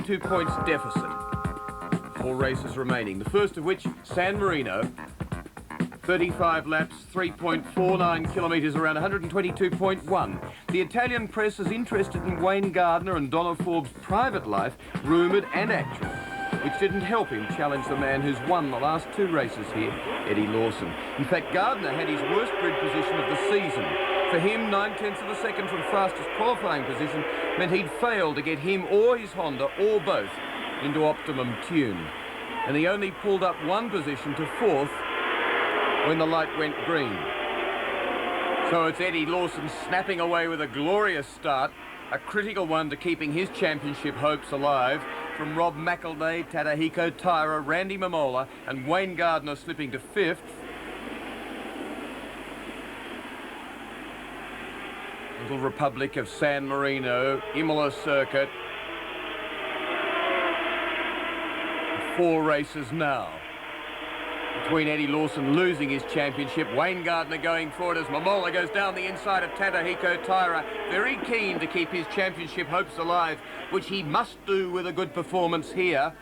22 points deficit. 4 races remaining, the first of which, San Marino. 35 laps, 3.49 kilometres, around 122.1. The Italian press is interested in Wayne Gardner and Donna Forbes' private life, rumoured and actual, which didn't help him challenge the man who's won the last 2 races here, Eddie Lawson. In fact, Gardner had his worst grid position of the season. For him, 9/10 of a second from fastest qualifying position meant he'd failed to get him or his Honda, or both, into optimum tune. And he only pulled up 1 position to 4th when the light went green. So it's Eddie Lawson snapping away with a glorious start, a critical one to keeping his championship hopes alive, from Rob McElnay, Tadahiko Taira, Randy Mamola and Wayne Gardner slipping to 5th. Little Republic of San Marino, Imola Circuit. 4 races now. Between Eddie Lawson losing his championship, Wayne Gardner going forward as Mamola goes down the inside of Tadahiko Taira, very keen to keep his championship hopes alive, which he must do with a good performance here,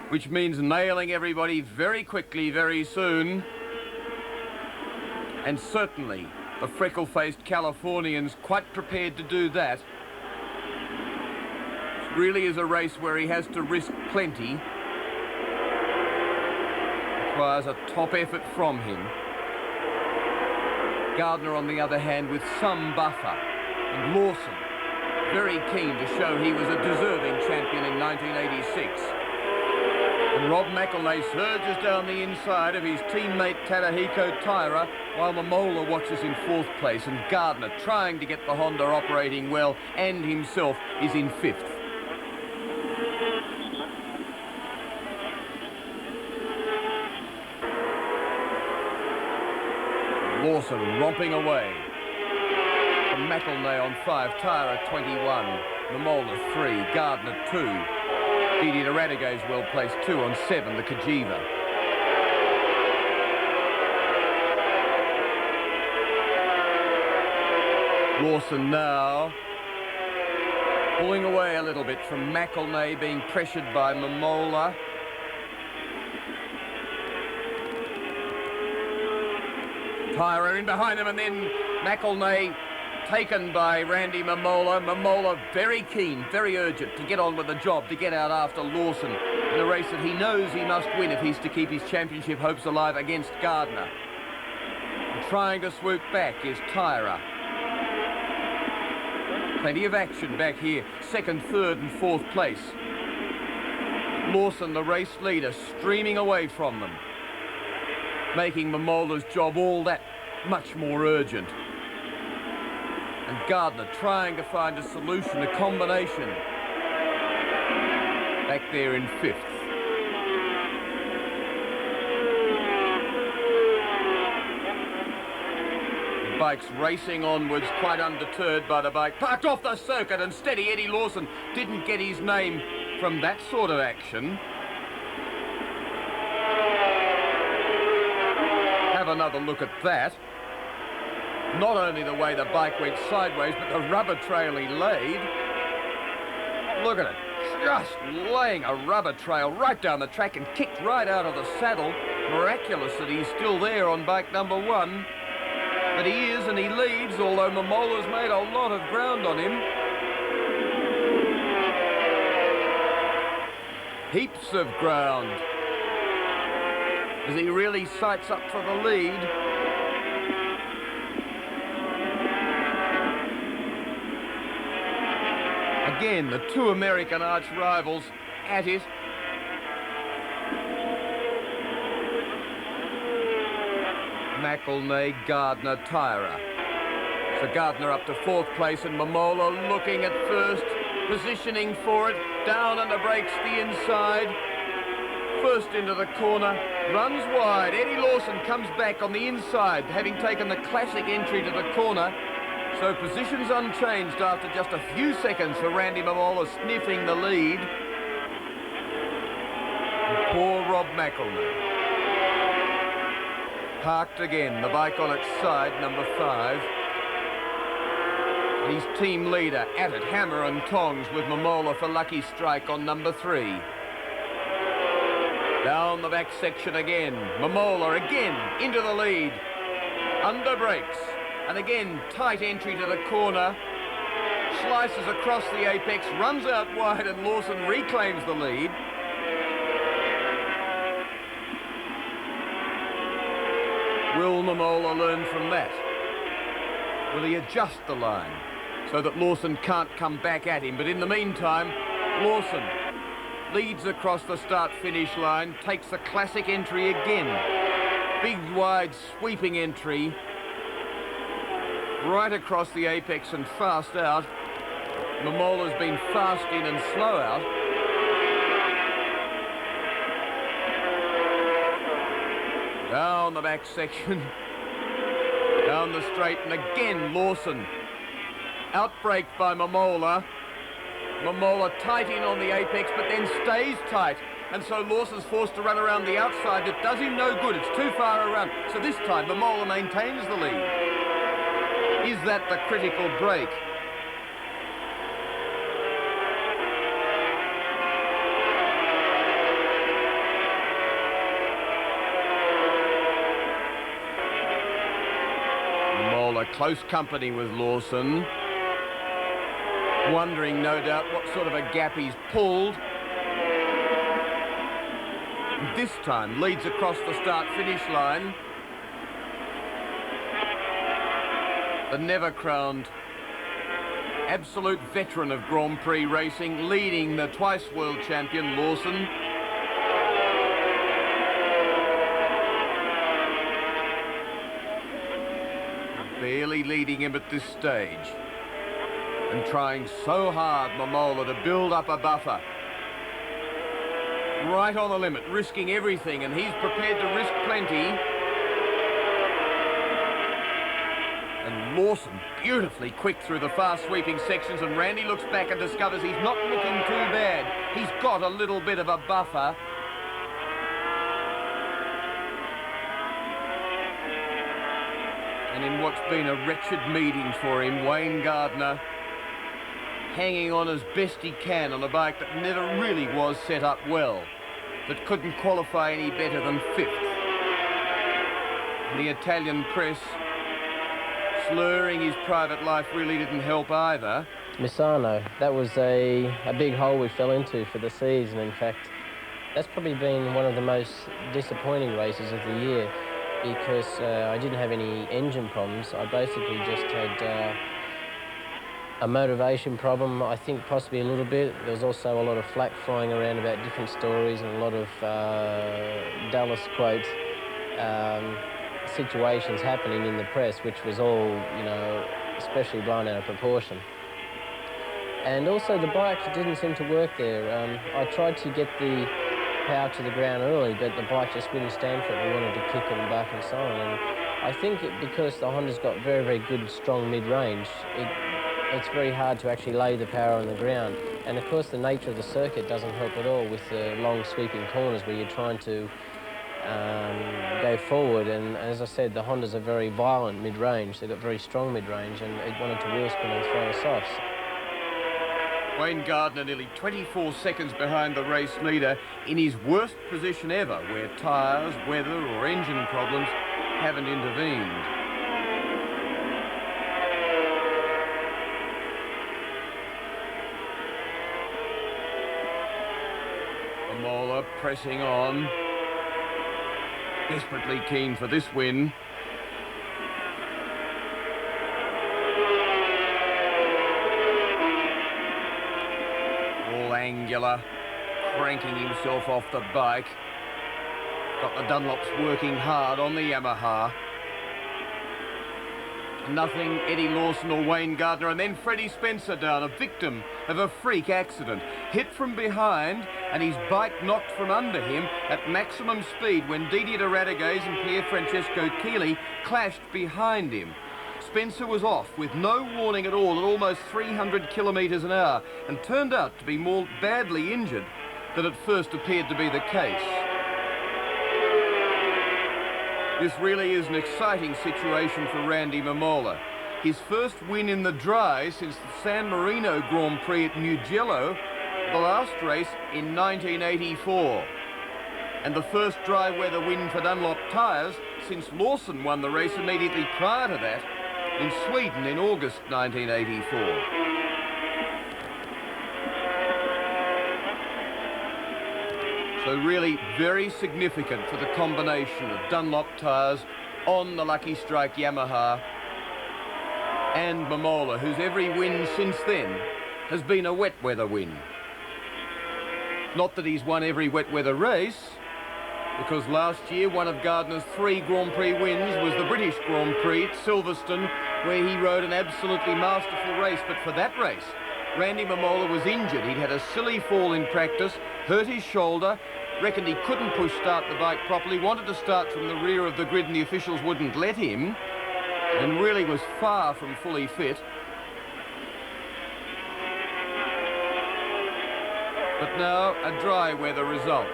which means nailing everybody very quickly, very soon. And certainly the freckle-faced Californian's quite prepared to do that. It really is a race where he has to risk plenty. Requires a top effort from him. Gardner, on the other hand, with some buffer. And Lawson, very keen to show he was a deserving champion in 1986. And Rob McElnay surges down the inside of his teammate Tadahiko Taira, while Mamola watches in 4th place, and Gardner, trying to get the Honda operating well, and himself is in 5th. Lawson romping away. From McElnay on 5, Taira 21, Mamola 3, Gardner 2. Didi Radiguet's well placed 2 on 7, the Kajiva. Lawson now pulling away a little bit from McElnay, being pressured by Mamola. Taira in behind him, and then McElnay taken by Randy Mamola. Mamola very keen, very urgent to get on with the job, to get out after Lawson in a race that he knows he must win if he's to keep his championship hopes alive against Gardner. And trying to swoop back is Taira. Plenty of action back here, 2nd, 3rd and 4th place. Lawson, the race leader, streaming away from them, making Mamola's job all that much more urgent. And Gardner trying to find a solution, a combination. Back there in 5th. The bike's racing onwards, quite undeterred by the bike. Parked off the circuit, and steady Eddie Lawson didn't get his name from that sort of action. Have another look at that. Not only the way the bike went sideways, but the rubber trail he laid. Look at it, just laying a rubber trail right down the track and kicked right out of the saddle. Miraculous that he's still there on bike number 1. But he is, and he leads, although Mamola's made a lot of ground on him. Heaps of ground, as he really sights up for the lead. Again, the 2 American arch rivals at it. McElnay, Gardner, Taira. So Gardner up to 4th place, and Mamola looking at 1st, positioning for it, down on the brakes the inside. 1st into the corner, runs wide. Eddie Lawson comes back on the inside, having taken the classic entry to the corner. So positions unchanged after just a few seconds for Randy Mamola sniffing the lead. And poor Rob McElnay. Parked again, the bike on its side, number 5. And his team leader at it, hammer and tongs, with Momola for lucky strike on number 3. Down the back section again. Momola again into the lead. Under brakes. And again, tight entry to the corner. Slices across the apex, runs out wide, and Lawson reclaims the lead. Will Momola learn from that? Will he adjust the line so that Lawson can't come back at him? But in the meantime, Lawson leads across the start-finish line, takes the classic entry again. Big, wide, sweeping entry. Right across the apex and fast out. Momola's been fast in and slow out. Down the back section. Down the straight, and again Lawson. Outbraked by Momola. Momola tight in on the apex, but then stays tight. And so Lawson's forced to run around the outside. It does him no good. It's too far around. So this time Momola maintains the lead. Is that the critical break? Momola close company with Lawson. Wondering, no doubt, what sort of a gap he's pulled. This time leads across the start-finish line. The never-crowned, absolute veteran of Grand Prix racing, leading the twice world champion Lawson. Barely leading him at this stage. And trying so hard, Momola, to build up a buffer. Right on the limit, risking everything, and he's prepared to risk plenty. And Lawson beautifully quick through the fast sweeping sections, and Randy looks back and discovers he's not looking too bad. He's got a little bit of a buffer. And in what's been a wretched meeting for him, Wayne Gardner hanging on as best he can on a bike that never really was set up well, that couldn't qualify any better than 5th. And the Italian press slurring his private life really didn't help either. Misano, that was a big hole we fell into for the season. In fact, that's probably been one of the most disappointing races of the year, because I didn't have any engine problems. I basically just had a motivation problem, I think possibly a little bit. There was also a lot of flack flying around about different stories and a lot of Dallas quote situations happening in the press, which was all, you know, especially blown out of proportion. And also the bike didn't seem to work there. I tried to get the power to the ground early, but the bike just wouldn't stand for it. We wanted to kick it and back and so on. And I think because the Honda's got very, very good, strong mid-range, it's very hard to actually lay the power on the ground. And of course the nature of the circuit doesn't help at all with the long sweeping corners where you're trying to go forward. And as I said, the Hondas are very violent mid-range. They've got very strong mid-range, and it wanted to wheel spin and throw us off. Wayne Gardner nearly 24 seconds behind the race leader in his worst position ever, where tyres, weather or engine problems haven't intervened. Momola pressing on, desperately keen for this win. All angular, cranking himself off the bike. Got the Dunlops working hard on the Yamaha. Nothing Eddie Lawson or Wayne Gardner, and then Freddie Spencer down, a victim of a freak accident. Hit from behind and his bike knocked from under him at maximum speed when Didier de Radigues and Pier Francesco Chili clashed behind him. Spencer was off with no warning at all at almost 300 kilometres an hour, and turned out to be more badly injured than at first appeared to be the case. This really is an exciting situation for Randy Momola. his first win in the dry since the San Marino Grand Prix at Mugello, the last race in 1984. And the first dry weather win for Dunlop tyres since Lawson won the race immediately prior to that in Sweden in August 1984. So really very significant for the combination of Dunlop tyres on the Lucky Strike Yamaha and Momola, whose every win since then has been a wet weather win. Not that he's won every wet weather race, because last year one of Gardner's 3 Grand Prix wins was the British Grand Prix at Silverstone, where he rode an absolutely masterful race. But for that race, Randy Momola was injured. He'd had a silly fall in practice, hurt his shoulder, reckoned he couldn't push start the bike properly, wanted to start from the rear of the grid and the officials wouldn't let him, and really was far from fully fit. But now a dry weather result.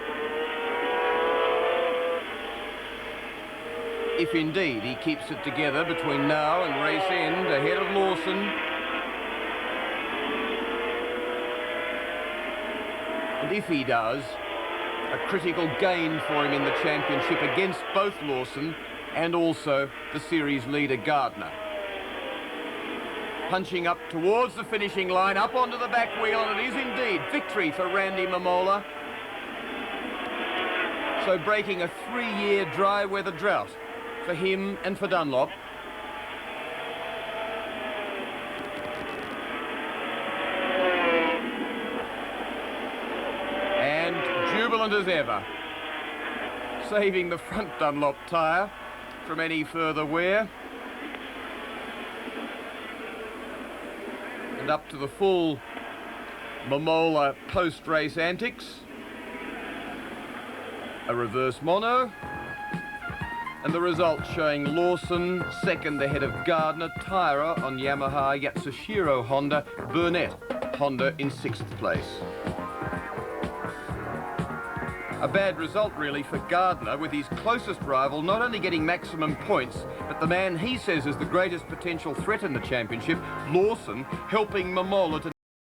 If indeed he keeps it together between now and race end ahead of Lawson. And if he does, a critical gain for him in the championship against both Lawson and also the series leader Gardner. Punching up towards the finishing line, up onto the back wheel, and it is indeed victory for Randy Momola. So breaking a 3-year dry weather drought for him and for Dunlop. And jubilant as ever, saving the front Dunlop tyre from any further wear. And up to the full Momola post-race antics. A reverse mono. And the result showing Lawson second ahead of Gardner, Tyra on Yamaha, Yatsushiro Honda, Burnett Honda in 6th place. A bad result really for Gardner, with his closest rival not only getting maximum points, but the man he says is the greatest potential threat in the championship, Lawson, helping Momola to